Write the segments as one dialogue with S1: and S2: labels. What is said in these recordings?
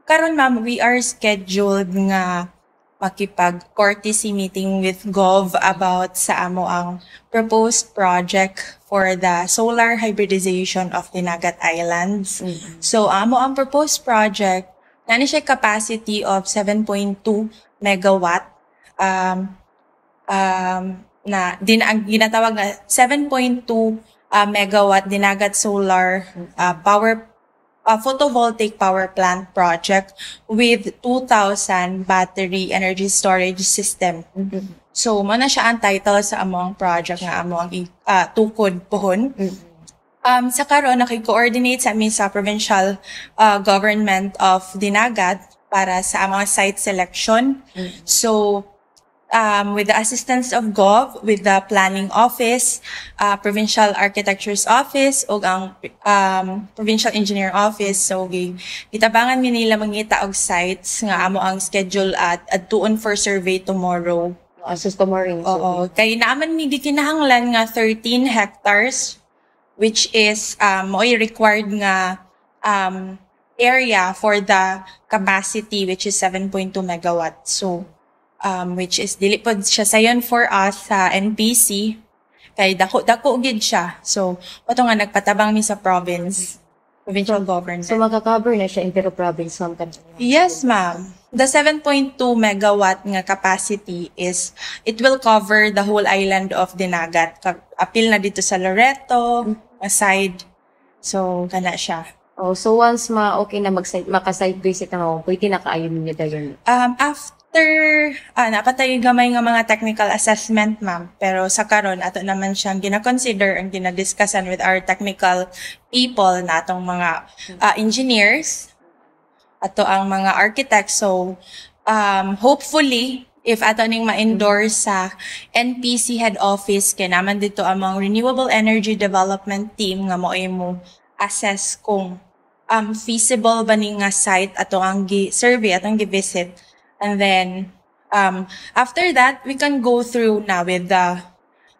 S1: karon ma'am, we are scheduled nga makipag-courtesy meeting with Gov about sa amo ang proposed project for the solar hybridization of Dinagat Islands. So amo ang proposed project, nani siya capacity of 7.2 megawatt na ang ginatawag na 7.2 megawatt Dinagat solar photovoltaic power plant project with 2,000 battery energy storage system. So, mo na siya ang title sa among project nga among tukod pohon. Sa karon nakikoordinate sa amin sa provincial government of Dinagat para sa among site selection. So, with the assistance of Gov, with the Planning Office, Provincial Architecture's Office, o ang Provincial Engineer Office. So, itabangan mi nila mangita og sites nga amo ang schedule at adtuon for survey tomorrow.
S2: Asus tomorrow.
S1: Oo. Kay naaman mi gikinahanglan nga 13 hectares, which is mo'y required nga area for the capacity, which is 7.2 megawatt. So, which is dili pod siya sayon for us sa NPC kay dako gid siya. So ato nga nagpatabang mi sa provincial government.
S2: So magka-cover na siya entire province ma'am kanina?
S1: Yes ma'am. The 7.2 megawatt nga capacity is it will cover the whole island of Dinagat. Apil na dito sa Loreto, aside. So kana siya.
S2: Oh, so once okay na maka-site visit na mo, pwede na kaayon niyo dayon.
S1: After napatay gamay nga mga technical assessment ma'am, pero sa karon ato naman siyang gina-consider ang gina-discussan with our technical people na atong mga engineers, ato ang mga architects. So hopefully if ato ning ma-endorse sa NPC head office kay naman dito among renewable energy development team nga mo assess kung feasible ba ni nga site ato ang survey atong gi-visit. And then, after that, we can go through na with the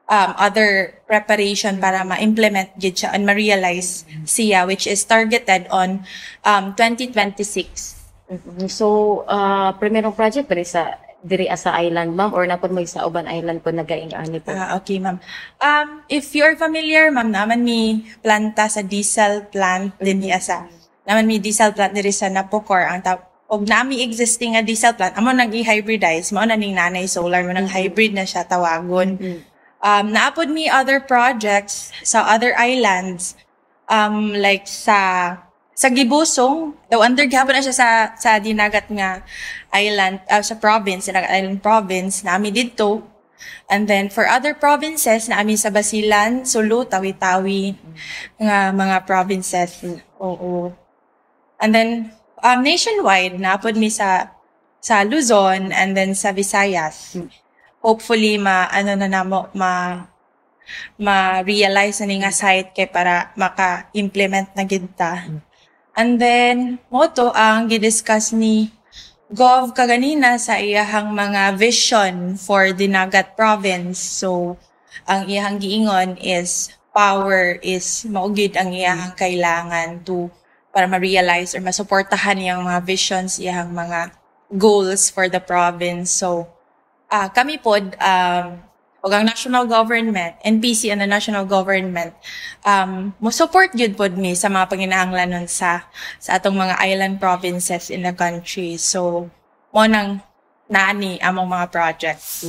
S1: other preparation para ma-implement siya and ma-realize siya, which is targeted on 2026.
S2: So, primerong project pa diri sa island, ma'am, or napod mo sa Uban Island po nagaing-ani po?
S1: Okay, ma'am. If you're familiar, ma'am, naman mi planta sa diesel plant din niya naman mi diesel plant diri sa Napocor ang og nami existing nga diesel plant amo nag-hybridize mao na ning nanay solar mo nang hybrid na siya tawagon. Naapod mi other projects sa other islands like sa Gibusong daw under gihapon na siya sa Dinagat nga island sa province Dinagat Island province nami didto. And then for other provinces nami sa Basilan, Sulu, Tawi-Tawi nga mga provinces. Oo. And then nationwide, naapod mi sa Luzon and then sa Visayas. Hopefully, ma-realize na nga site kay para maka-implement na gita. And then, moto ang gidiscuss ni Gov kaganina sa iyahang mga vision for Dinagat province. So, ang iyahang giingon is power is maugid ang iyahang kailangan para ma-realize or masuportahan yung mga visions, yung mga goals for the province. So, kami pod, og ang national government, NPC and the national government, mo support yun pod mi sa mga panginahanglanon sa atong mga island provinces in the country. So, mo nang naani among mga projects.